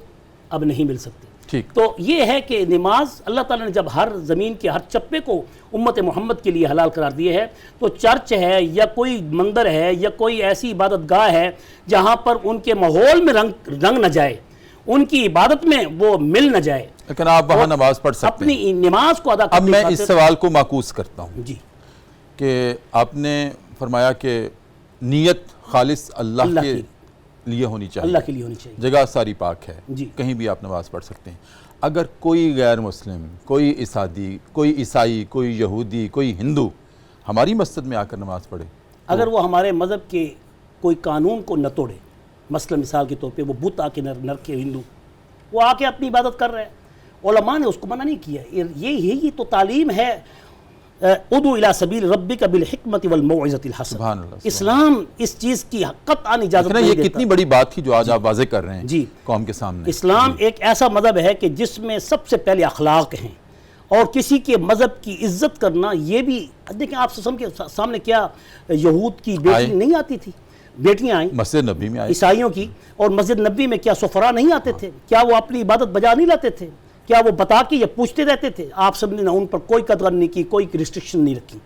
اب نہیں مل سکتے. ٹھیک. تو یہ ہے کہ نماز اللہ تعالیٰ نے جب ہر زمین کے ہر چپے کو امت محمد کے لیے حلال قرار دیے ہے تو چرچ ہے یا کوئی مندر ہے یا کوئی ایسی عبادت گاہ ہے جہاں پر ان کے ماحول میں رنگ نہ جائے, ان کی عبادت میں وہ مل نہ جائے, لیکن آپ وہاں نماز پڑھ سکتے ہیں. اپنی نماز کو ادا اب کرنے میں اس سوال کو معکوس کرتا ہوں جی کہ آپ نے فرمایا کہ نیت خالص اللہ کے لیے ہونی چاہیے, اللہ کے لیے ہونی چاہیے, جگہ ساری پاک ہے, جی کہیں بھی آپ نماز پڑھ سکتے ہیں. اگر کوئی غیر مسلم, کوئی عیسادی, کوئی عیسائی, کوئی یہودی, کوئی ہندو ہماری مسجد میں آ کر نماز پڑھے, اگر وہ ہمارے مذہب کے کوئی قانون کو نہ توڑے, مثلا مثال کے طور پہ وہ بت آ کے نر کے ہندو وہ آ کے اپنی عبادت کر رہے ہیں, علماء نے اس کو منع نہیں کیا. یہی تو تعلیم ہے, ادعو الی سبیل ربک بالحکمت والموعظۃ الحسنہ. سبحان اللہ. اسلام اس چیز کی قطعاً اجازت نہیں دیتا. یہ کتنی بڑی بات تھی جو آج آپ واضح کر رہے ہیں جی قوم کے سامنے. اسلام ایک ایسا مذہب ہے کہ جس میں سب سے پہلے اخلاق ہیں, اور کسی کے مذہب کی عزت کرنا. یہ بھی دیکھیں آپ کے سامنے کیا یہود کی بیٹی نہیں آتی تھی, بیٹیاں آئیں مسجد نبی میں آئی, عیسائیوں کی, اور مسجد نبی میں کیا سفراء نہیں آتے تھے, کیا وہ اپنی عبادت بجا نہیں لاتے تھے, کیا وہ بتا کے یا پوچھتے رہتے تھے؟ آپ سب نے ان پر کوئی قدر نہیں کی, کوئی ریسٹرکشن نہیں رکھی,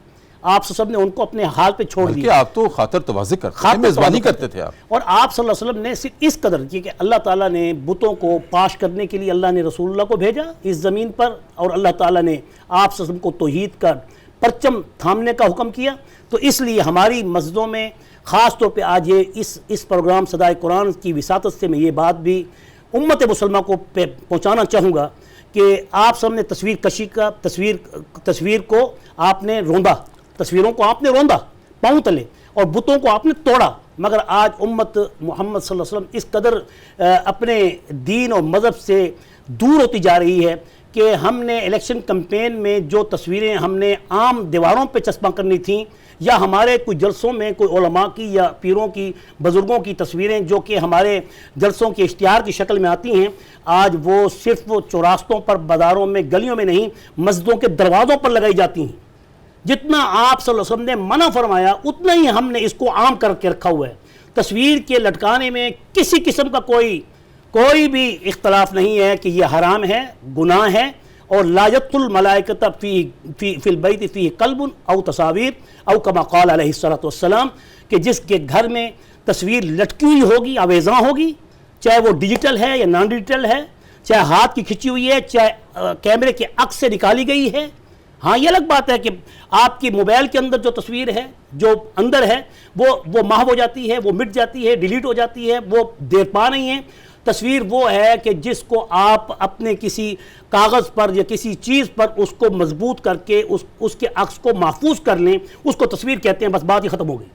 آپ سب نے ان کو اپنے حال پہ چھوڑ دیا. آپ تو خاطر تواضع کرتے تھے, میزبانی کرتے تھے آپ. اور آپ صلی اللہ علیہ وسلم نے صرف اس قدر کی کہ اللہ تعالیٰ نے بتوں کو پاش کرنے کے لیے اللہ نے رسول اللہ کو بھیجا اس زمین پر, اور اللہ تعالیٰ نے آپ صلی اللہ علیہ وسلم کو توحید کا پرچم تھامنے کا حکم کیا. تو اس لیے ہماری مسجدوں میں خاص طور پہ آج یہ اس پروگرام صدائے قرآن کی وساطت سے میں یہ بات بھی امت مسلمہ کو پہنچانا چاہوں گا کہ آپ سب نے تصویر کشی کا تصویر کو آپ نے روندا, تصویروں کو آپ نے روندا پاؤں تلے, اور بتوں کو آپ نے توڑا. مگر آج امت محمد صلی اللہ علیہ وسلم اس قدر اپنے دین اور مذہب سے دور ہوتی جا رہی ہے کہ ہم نے الیکشن کمپین میں جو تصویریں ہم نے عام دیواروں پہ چسپاں کرنی تھیں, یا ہمارے کوئی جلسوں میں کوئی علماء کی یا پیروں کی, بزرگوں کی تصویریں جو کہ ہمارے جلسوں کے اشتہار کی شکل میں آتی ہیں, آج وہ صرف چوراستوں پر, بازاروں میں, گلیوں میں نہیں, مسجدوں کے دروازوں پر لگائی جاتی ہیں. جتنا آپ صلی اللہ علیہ وسلم نے منع فرمایا اتنا ہی ہم نے اس کو عام کر کے رکھا ہوا ہے. تصویر کے لٹکانے میں کسی قسم کا کوئی بھی اختلاف نہیں ہے کہ یہ حرام ہے, گناہ ہے. اور لا یدخل الملائکۃ فی البیت فیہ قلب او تصاویر او کما قال علیہ الصلوۃ والسلام, کہ جس کے گھر میں تصویر لٹکی ہوئی ہوگی, آویزاں ہوگی, چاہے وہ ڈیجیٹل ہے یا نان ڈیجیٹل ہے, چاہے ہاتھ کی کھچی ہوئی ہے, چاہے کیمرے کے عکس سے نکالی گئی ہے. ہاں یہ الگ بات ہے کہ آپ کی موبائل کے اندر جو تصویر ہے, جو اندر ہے, وہ محو ہو جاتی ہے, وہ مٹ جاتی ہے, ڈیلیٹ ہو جاتی ہے, وہ دیکھ پا نہیں ہے. تصویر وہ ہے کہ جس کو آپ اپنے کسی کاغذ پر یا کسی چیز پر اس کو مضبوط کر کے اس کے عکس کو محفوظ کر لیں, اس کو تصویر کہتے ہیں. بس بات ہی ختم ہو گئی,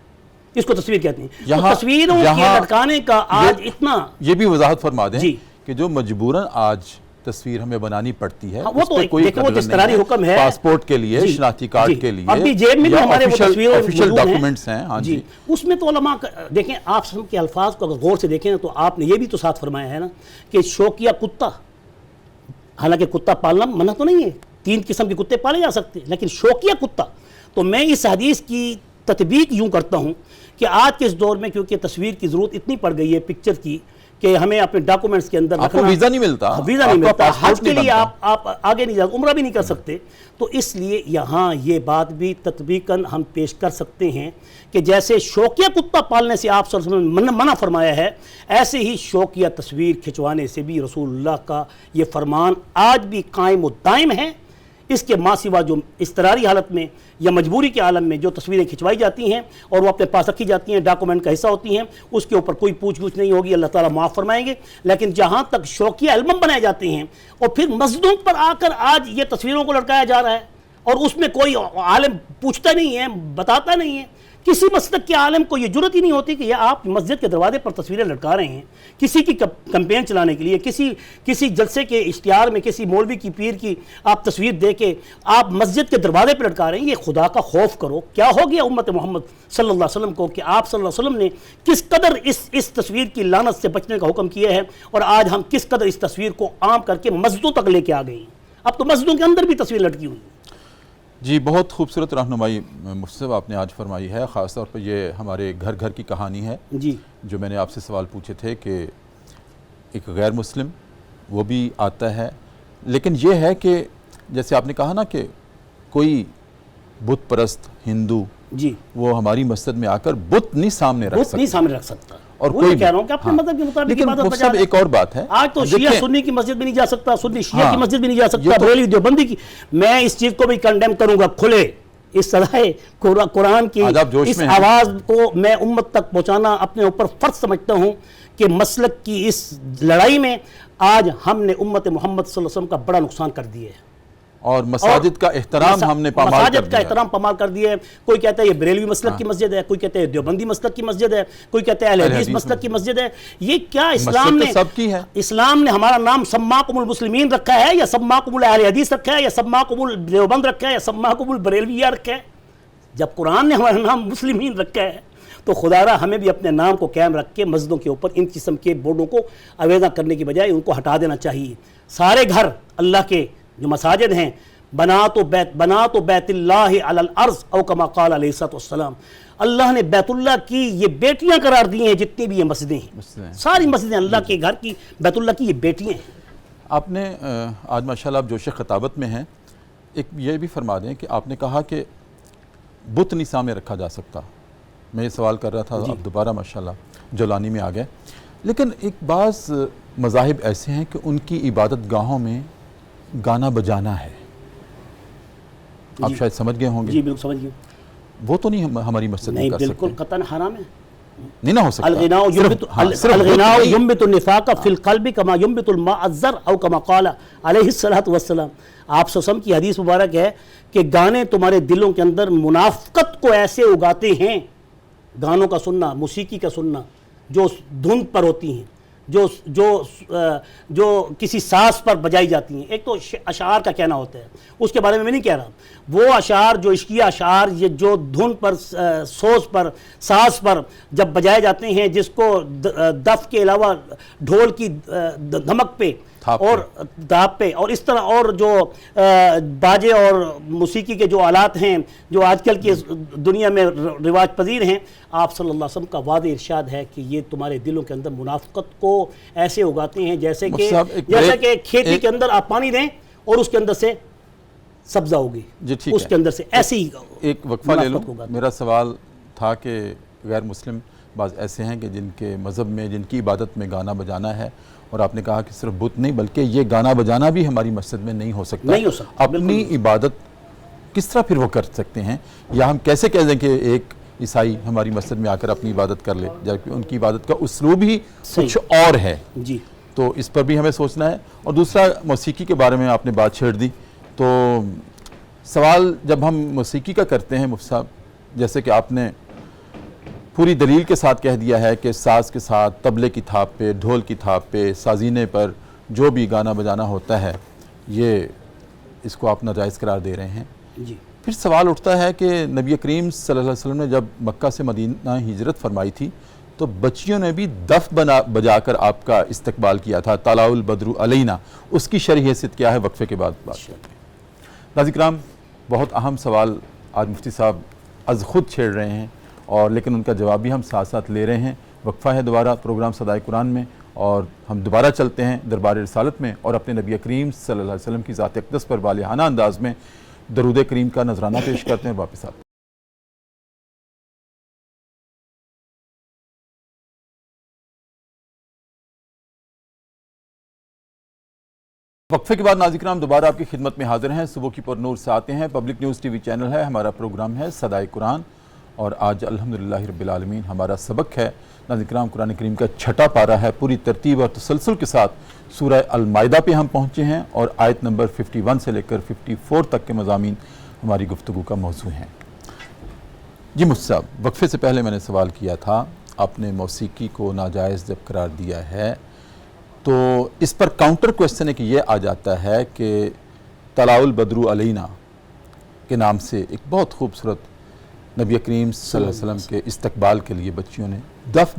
اس کو تصویر کہتے ہیں. تصویروں کے لٹکانے کا آج اتنا, یہ بھی وضاحت فرما دیں کہ جو مجبوراً آج تصویر ہمیں بنانی پڑتی ہے, وہ تو کوئی دستوری حکم ہے, پاسپورٹ کے لیے, شناختی کارڈ کے لیے, ابھی جیب میں ہمارے وہ تصویریں آفیشیل ڈاکومنٹس ہیں. ہاں جی, اس میں تو علماء دیکھیں, آپ سب کے الفاظ کو اگر غور سے دیکھیں تو آپ نے یہ بھی تو ساتھ فرمایا ہے نا کہ شوقیہ کتا, حالانکہ کتا پالنا منع تو نہیں ہے, 3 قسم کے کتے پالے جا سکتے ہیں, لیکن شوقیہ کتا. تو میں اس حدیث کی تطبیق یوں کرتا ہوں کہ آج کے اس دور میں کیونکہ تصویر کی ضرورت اتنی پڑ گئی ہے, پکچر کی, کہ ہمیں اپنے ڈاکومنٹس کے اندر رکھنا, ویزا نہیں ملتا, حج کے لیے آپ آگے نہیں جاتے, عمرہ بھی نہیں کر سکتے. تو اس لیے یہاں یہ بات بھی تطبیقاً ہم پیش کر سکتے ہیں کہ جیسے شوقیہ کتا پالنے سے آپ صلی اللہ علیہ وسلم نے منع فرمایا ہے, ایسے ہی شوقیہ تصویر کھنچوانے سے بھی رسول اللہ کا یہ فرمان آج بھی قائم و دائم ہے. اس کے ماں سوا جو اضطراری حالت میں یا مجبوری کے عالم میں جو تصویریں کھنچوائی جاتی ہیں اور وہ اپنے پاس رکھی جاتی ہیں, ڈاکومنٹ کا حصہ ہوتی ہیں, اس کے اوپر کوئی پوچھ گچھ نہیں ہوگی, اللہ تعالیٰ معاف فرمائیں گے. لیکن جہاں تک شوقیہ البم بنائے جاتے ہیں اور پھر مسجدوں پر آ کر آج یہ تصویروں کو لٹکایا جا رہا ہے, اور اس میں کوئی عالم پوچھتا نہیں ہے, بتاتا نہیں ہے. کسی مسلک کے عالم کو یہ جرت ہی نہیں ہوتی کہ یہ آپ مسجد کے دروازے پر تصویریں لٹکا رہے ہیں کسی کی کمپین چلانے کے لیے, کسی جلسے کے اشتہار میں کسی مولوی کی, پیر کی آپ تصویر دے کے آپ مسجد کے دروازے پہ لٹکا رہے ہیں. یہ خدا کا خوف کرو, کیا ہو گیا امت محمد صلی اللہ علیہ وسلم کو کہ آپ صلی اللہ علیہ وسلم نے کس قدر اس تصویر کی لعنت سے بچنے کا حکم کیا ہے, اور آج ہم کس قدر اس تصویر کو عام کر کے مسجدوں تک لے کے آ گئے ہیں. اب تو مسجدوں کے اندر بھی تصویر لٹکی ہوئی. جی, بہت خوبصورت رہنمائی مفتی صاحب آپ نے آج فرمائی ہے. خاص طور پر یہ ہمارے گھر گھر کی کہانی ہے جی, جو میں نے آپ سے سوال پوچھے تھے کہ ایک غیر مسلم وہ بھی آتا ہے، لیکن یہ ہے کہ جیسے آپ نے کہا نا کہ کوئی بت پرست ہندو جی وہ ہماری مسجد میں آ کر بت نہیں سامنے رکھ بت نہیں سکتا، سامنے رکھ سکتا، اور وہ کوئی کہہ رہا ہوں کہ اپنے مذہب کے مطابق لیکن عبادت وہ بجا سب لے۔ ایک اور بات ہے، آج تو شیعہ سنی کی مسجد بھی نہیں جا سکتا، سنی شیعہ کی مسجد بھی نہیں جا سکتا، بریلوی دیوبندی کی۔ میں اس چیز کو بھی کنڈیم کروں گا کھلے، اس صدائے قرآن کی اس آواز کو میں امت تک پہنچانا اپنے اوپر فرض سمجھتا ہوں کہ مسلک کی اس لڑائی میں آج ہم نے امت محمد صلی اللہ علیہ وسلم کا بڑا نقصان کر دیا ہے، اور مساجد کا احترام ہم نے پامال کر دیا، مساجد کا احترام پامال کر دیا ہے۔ کوئی کہتا ہے یہ بریلوی مسلک کی مسجد ہے، کوئی کہتا ہے دیوبندی مسلک کی مسجد ہے، کوئی کہتا ہے اہل حدیث مسلک کی مسجد ہے۔ یہ کیا اسلام نے سب کی ہے؟ اسلام نے ہمارا نام سماکم المسلمین رکھا ہے یا سماکم اہل حدیث رکھا ہے یا سماکم دیوبند رکھا ہے یا سماکم البریلویہ رکھا ہے؟ جب قرآن نے ہمارا نام مسلمین رکھا ہے تو خدا را ہمیں بھی اپنے نام کو قائم رکھ کے مسجدوں کے اوپر ان قسم کے بورڈوں کو آویزاں کرنے کی بجائے ان کو ہٹا دینا چاہیے۔ سارے گھر اللہ کے جو مساجد ہیں، بنات بیت اللہ علی الارض او کما قال علیہ الصلوۃ والسلام، اللہ نے بیت اللہ کی یہ بیٹیاں قرار دی ہیں، جتنی بھی یہ مسجدیں ہیں، ساری مسجدیں اللہ کے گھر کی، بیت اللہ کی یہ بیٹیاں ہیں۔ آپ نے آج ماشاءاللہ آپ جوش خطابت میں ہیں، ایک یہ بھی فرما دیں کہ آپ نے کہا کہ بت نہیں سامنے رکھا جا سکتا، میں یہ سوال کر رہا تھا، اب دوبارہ ماشاءاللہ جولانی میں آ گئے، لیکن ایک بعض مذاہب ایسے ہیں کہ ان کی عبادت گاہوں میں گانا بجانا ہے، آپ شاید سمجھ گئے ہوں گے۔ جی بالکل سمجھ گئے۔ وہ تو نہیں ہماری مسجد میں کر سکتے، بالکل قطعاً حرام ہے۔ نہیں نہ ہو سکتا۔ الغناء ينبت النفاق في القلب كما ينبت الماء الزرع او كما قال علیہ الصلوۃ والسلام۔ آپ صلی اللہ علیہ وسلم کی حدیث مبارک ہے کہ گانے تمہارے دلوں کے اندر منافقت کو ایسے اگاتے ہیں، گانوں کا سننا، موسیقی کا سننا جو دھن پر ہوتی ہیں، جو کسی ساز پر بجائی جاتی ہیں۔ ایک تو اشعار کا کہنا ہوتا ہے، اس کے بارے میں نہیں کہہ رہا، وہ اشعار جو عشقیہ اشعار یہ جو دھن پر، سوز پر، ساز پر جب بجائے جاتے ہیں، جس کو دف کے علاوہ ڈھول کی دھمک پہ اور دھاپ پہ اور اس طرح اور جو باجے اور موسیقی کے جو آلات ہیں جو آج کل کی دنیا میں رواج پذیر ہیں، آپ صلی اللہ علیہ وسلم کا واضح ارشاد ہے کہ یہ تمہارے دلوں کے اندر منافقت کو ایسے اگاتے ہیں جیسے کہ کھیتی کے اندر آپ پانی دیں اور اس کے اندر سے سبزہ ہوگی، اس کے اندر سے ایسی ایک وقفہ لے لوں۔ میرا سوال تھا کہ غیر مسلم بعض ایسے ہیں کہ جن کے مذہب میں، جن کی عبادت میں گانا بجانا ہے، اور آپ نے کہا کہ صرف بت نہیں بلکہ یہ گانا بجانا بھی ہماری مسجد میں نہیں ہو سکتا، اپنی عبادت کس طرح پھر وہ کر سکتے ہیں، یا ہم کیسے کہہ دیں کہ ایک عیسائی ہماری مسجد میں آ کر اپنی عبادت کر لے جبکہ ان کی عبادت کا اسلوب ہی کچھ اور ہے؟ جی تو اس پر بھی ہمیں سوچنا ہے۔ اور دوسرا موسیقی کے بارے میں آپ نے بات چھیڑ دی، تو سوال جب ہم موسیقی کا کرتے ہیں مفتی صاحب، جیسے کہ آپ نے پوری دلیل کے ساتھ کہہ دیا ہے کہ ساز کے ساتھ طبلے کی تھاپ پہ، ڈھول کی تھاپ پہ، سازینے پر جو بھی گانا بجانا ہوتا ہے یہ اس کو آپ ناجائز قرار دے رہے ہیں، جی پھر سوال اٹھتا ہے کہ نبی کریم صلی اللہ علیہ وسلم نے جب مکہ سے مدینہ ہجرت فرمائی تھی تو بچیوں نے بھی دف بجا کر آپ کا استقبال کیا تھا، طلع البدر علینا، اس کی شرح حیثیت کیا ہے؟ وقفے کے بعد بات کرتے ہیں۔ ناظرین کرام، بہت اہم سوال آج مفتی صاحب از خود چھیڑ رہے ہیں، اور لیکن ان کا جواب بھی ہم ساتھ ساتھ لے رہے ہیں۔ وقفہ ہے دوبارہ پروگرام صدائے قرآن میں، اور ہم دوبارہ چلتے ہیں دربار رسالت میں اور اپنے نبی کریم صلی اللہ علیہ وسلم کی ذات اقدس پر والہانہ انداز میں درود کریم کا نذرانہ پیش کرتے ہیں۔ واپس آتے ہیں۔ وقفے کے بعد ناظرین کرام دوبارہ آپ کی خدمت میں حاضر ہیں۔ صبح کی پر نور سے آتے ہیں، پبلک نیوز ٹی وی چینل ہے، ہمارا پروگرام ہے صدائے قرآن، اور آج الحمدللہ رب العالمین ہمارا سبق ہے ناظرین کرام قرآن کریم کا چھٹا پارہ ہے، پوری ترتیب اور تسلسل کے ساتھ سورہ المائدہ پہ ہم پہنچے ہیں، اور آیت نمبر 51 سے لے کر 54 تک کے مضامین ہماری گفتگو کا موضوع ہیں۔ جی مفتی صاحب، وقفے سے پہلے میں نے سوال کیا تھا، آپ نے موسیقی کو ناجائز جب قرار دیا ہے تو اس پر کاؤنٹر کویسچن ہے کہ یہ آ جاتا ہے کہ طلع البدر علینا کے نام سے ایک بہت خوبصورت نبی کریم صلی اللہ علیہ وسلم کے استقبال کے لیے بچیوں نے دف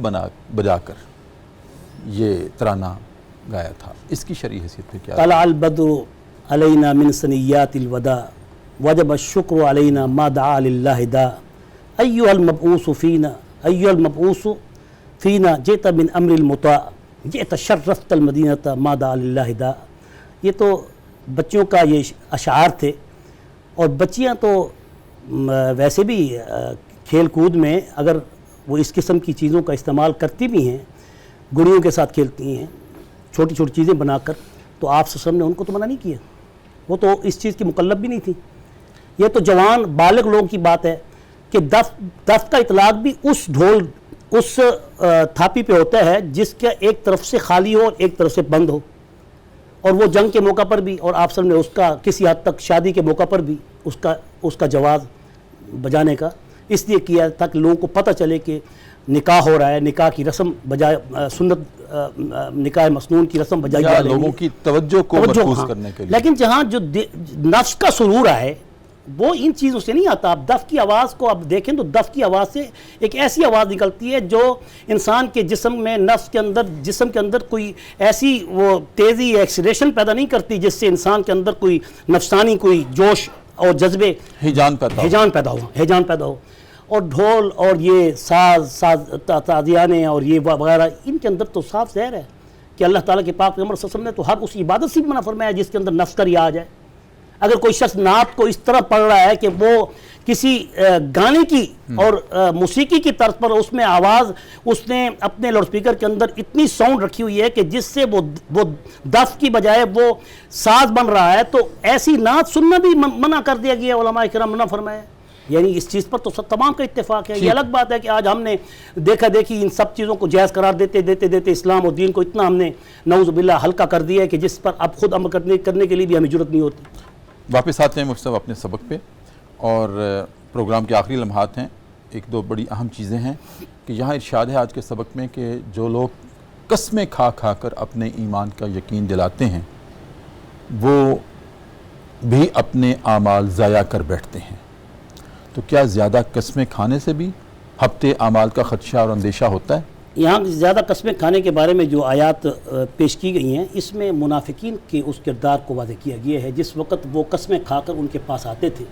بجا کر یہ ترانہ گایا تھا، اس کی شرعی حیثیت پہ کیا؟ طلع البدر علینا من ثنیات الوداع وجب الشکر علینا ما دعا للہ دا ایہا المبعوث فینا جئت من امر المطاع یہ تشرفت المدینہ ما دعا للہ دا، یہ تو بچوں کا یہ اشعار تھے. اور بچیاں تو ویسے بھی کھیل کود میں اگر وہ اس قسم کی چیزوں کا استعمال کرتی بھی ہیں، گڑیوں کے ساتھ کھیلتی ہیں چھوٹی چھوٹی چیزیں بنا کر، تو آپ صلی اللہ علیہ وسلم نے ان کو تو منع نہیں کیا، وہ تو اس چیز کی مکلف بھی نہیں تھی. یہ تو جوان بالغ لوگوں کی بات ہے کہ دف کا اطلاق بھی اس ڈھول اس تھاپی پہ ہوتا ہے جس کا ایک طرف سے خالی ہو اور ایک طرف سے بند ہو. اور وہ جنگ کے موقع پر بھی، اور آپ صلی اللہ علیہ وسلم نے اس کا کسی حد تک شادی کے موقع پر بھی اس کا جواز بجانے کا اس لیے کیا تاکہ لوگوں کو پتہ چلے کہ نکاح ہو رہا ہے، نکاح کی رسم بجائے سنت نکاح مسنون کی رسم بجائی جا رہی ہے، لوگوں کی توجہ کو مرکوز کرنے کے لیے. لیکن جہاں جو نفس کا سرور ہے وہ ان چیزوں سے نہیں آتا. آپ دف کی آواز کو آپ دیکھیں تو دف کی آواز سے ایک ایسی آواز نکلتی ہے جو انسان کے جسم میں نفس کے اندر جسم کے اندر کوئی ایسی وہ تیزی ایکسیلیشن پیدا نہیں کرتی جس سے انسان کے اندر کوئی نفسانی کوئی جوش اور جذبے ہیجان پیدا ہو. اور ڈھول اور یہ تازیانے اور یہ وغیرہ ان کے اندر تو صاف ظاہر ہے کہ اللہ تعالیٰ کے پاک پیغمبر صلی اللہ علیہ وسلم نے تو ہر اس عبادت سے بھی منع فرمایا جس کے اندر نفس کا ریا آ جائے. اگر کوئی شخص نعت کو اس طرح پڑھ رہا ہے کہ وہ کسی گانے کی اور موسیقی کی طرز پر اس میں آواز اس نے اپنے لاؤڈ سپیکر کے اندر اتنی ساؤنڈ رکھی ہوئی ہے کہ جس سے وہ دف کی بجائے وہ ساز بن رہا ہے، تو ایسی نعت سننا بھی منع کر دیا گیا، علماء کرام منع فرمایا. یعنی اس چیز پر تو تمام کا اتفاق ہے. یہ الگ بات ہے کہ آج ہم نے دیکھا دیکھی ان سب چیزوں کو جائز قرار دیتے اسلام اور دین کو اتنا ہم نے نعوذ باللہ ہلکا کر دیا ہے کہ جس پر اب خود عمل کرنے کے لیے بھی ہمیں جرت نہیں ہوتی. واپس آتے ہیں مفتی صاحب اپنے سبق پہ، اور پروگرام کے آخری لمحات ہیں. ایک دو بڑی اہم چیزیں ہیں کہ یہاں ارشاد ہے آج کے سبق میں کہ جو لوگ قسمیں کھا کھا کر اپنے ایمان کا یقین دلاتے ہیں وہ بھی اپنے اعمال ضائع کر بیٹھتے ہیں. تو کیا زیادہ قسمیں کھانے سے بھی ہفتے اعمال کا خدشہ اور اندیشہ ہوتا ہے؟ یہاں زیادہ قسمیں کھانے کے بارے میں جو آیات پیش کی گئی ہیں اس میں منافقین کے اس کردار کو واضح کیا گیا ہے. جس وقت وہ قسمیں کھا کر ان کے پاس آتے تھے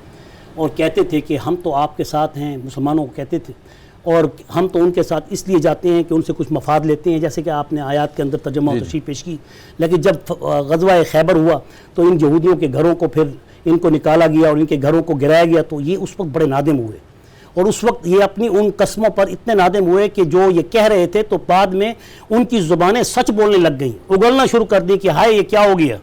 اور کہتے تھے کہ ہم تو آپ کے ساتھ ہیں، مسلمانوں کو کہتے تھے، اور ہم تو ان کے ساتھ اس لیے جاتے ہیں کہ ان سے کچھ مفاد لیتے ہیں، جیسے کہ آپ نے آیات کے اندر ترجمہ و تشریح پیش کی. لیکن جب غزوہ خیبر ہوا تو ان یہودیوں کے گھروں کو پھر ان کو نکالا گیا اور ان کے گھروں کو گرایا گیا، تو یہ اس وقت بڑے نادم ہوئے. اور اس وقت یہ اپنی ان قسموں پر اتنے نادم ہوئے کہ جو یہ کہہ رہے تھے تو بعد میں ان کی زبانیں سچ بولنے لگ گئیں، اگلنا شروع کر دی کہ ہائے یہ کیا ہو گیا،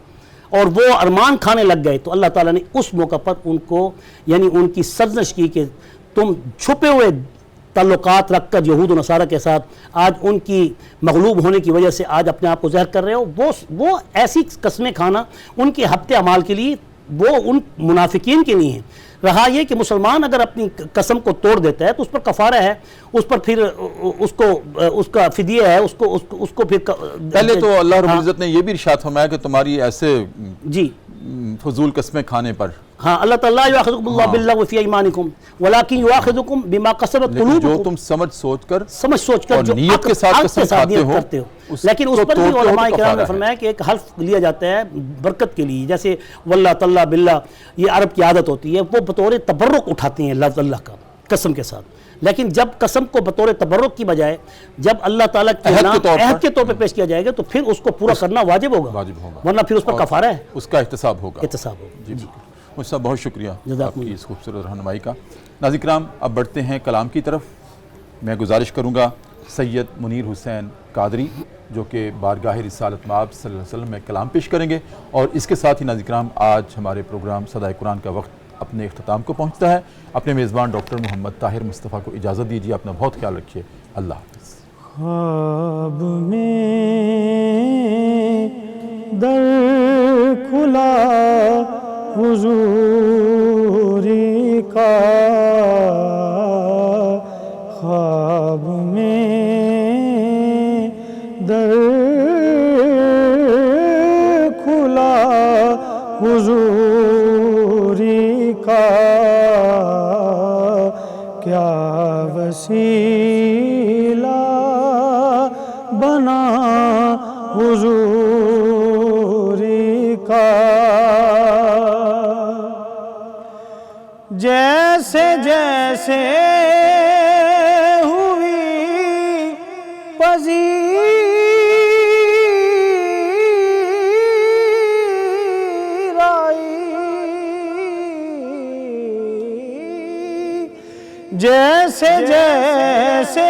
اور وہ ارمان کھانے لگ گئے. تو اللہ تعالیٰ نے اس موقع پر ان کو یعنی ان کی سرزنش کی کہ تم چھپے ہوئے تعلقات رکھ کر یہود و نصارہ کے ساتھ آج ان کی مغلوب ہونے کی وجہ سے آج اپنے آپ کو ظاہر کر رہے ہو. وہ ایسی قسمیں کھانا ان کے ہفتے اعمال کے لیے، وہ ان منافقین کے نہیں ہیں. رہا یہ کہ مسلمان اگر اپنی قسم کو توڑ دیتا ہے تو اس پر کفارہ ہے، اس پر پھر اس کا فدیہ ہے، اس کو پھر پہلے تو اللہ رب العزت نے یہ بھی ارشاد فرمایا کہ تمہاری ایسے جی فضول قسمیں کھانے پر اللہ تعالیٰ یؤاخذکم اللہ باللغو فی ایمانکم ولکن یؤاخذکم بما کسبت قلوبکم، جو تم سمجھ سوچ کر جو نیت کے ساتھ قسم کھاتے ہو، لیکن اس پر بھی علماء کرام نے فرمایا کہ ایک حلف لیا جاتا ہے برکت کے لیے، جیسے واللہ تعالیٰ باللہ، یہ عرب کی عادت ہوتی ہے، وہ بطور تبرک اٹھاتے ہیں لفظ اللہ کا قسم کے ساتھ. لیکن جب قسم کو بطور تبرک کی بجائے جب اللہ تعالیٰ کے عہد کے طور پہ پیش کیا جائے گا تو پھر اس کو پورا کرنا واجب ہوگا، ورنہ پھر اس پر کفارہ ہے، اس کا احتساب ہوگا. جی مجھ سے بہت شکریہ آپ کی اس خوبصورت رہنمائی کا. ناظرین کرام، اب بڑھتے ہیں کلام کی طرف. میں گزارش کروں گا سید منیر حسین قادری جو کہ بارگاہ رسالت مآب صلی اللہ علیہ وسلم میں کلام پیش کریں گے، اور اس کے ساتھ ہی ناظرین کرام آج ہمارے پروگرام صدائے قرآن کا وقت اپنے اختتام کو پہنچتا ہے. اپنے میزبان ڈاکٹر محمد طاہر مصطفیٰ کو اجازت دیجیے. اپنا بہت خیال رکھیے. اللہ حافظ. خواب میں در کھلا حضوری کا، خواب میں در کھلا حضوری کا، کیا وسیلہ بنا حضوری کا. جیسے جیسے ہوئی پذیر جیسے جیسے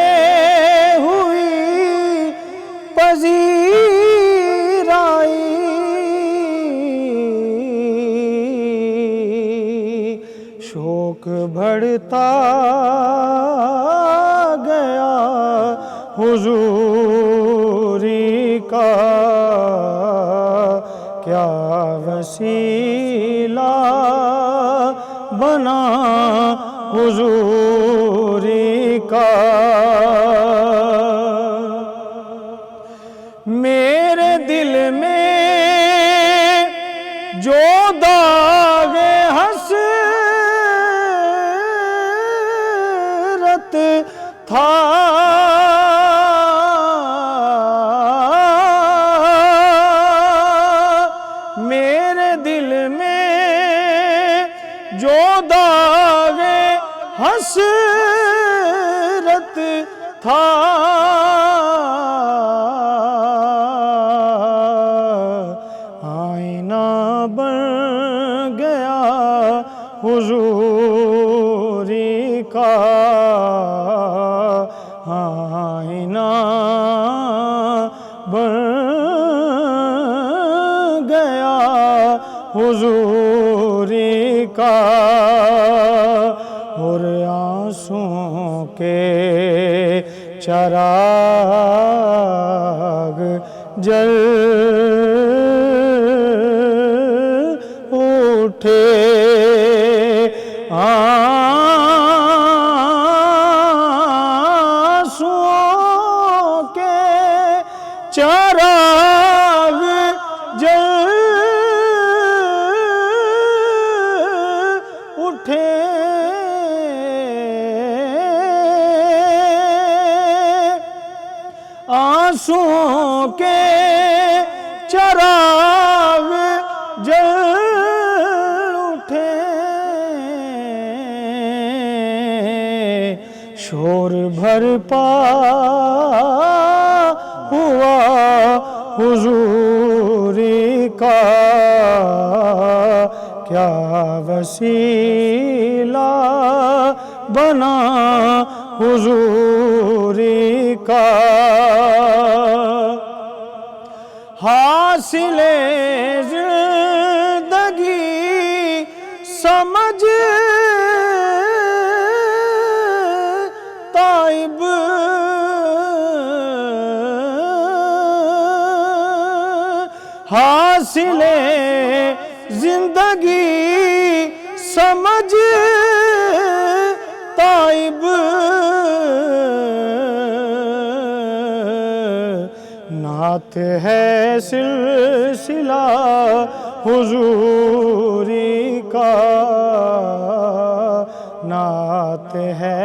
ہوئی پذیرائی شوق بڑھتا گیا حضوری کا کیا وسیلہ بنا حضوری کا میرے دل میں جو داغ حسرت تھا میرے دل میں جو داغ حسرت تھا آئینہ بن گیا حضوری کا آئینہ بن گیا حضوری کا اور آنسوں کے چراغ جل اٹھے آنسوں کے چراغ جل اٹھے آنسوں کے چراغ جل اٹھے شور بھرپا ہوا حضوری کا کیا وسیلہ بنا حضوری کا حاصل زندگی سمجھ تائب حاصل زندگی سمجھ تائب نعت ہے سلسلہ حضوری کا نعت ہے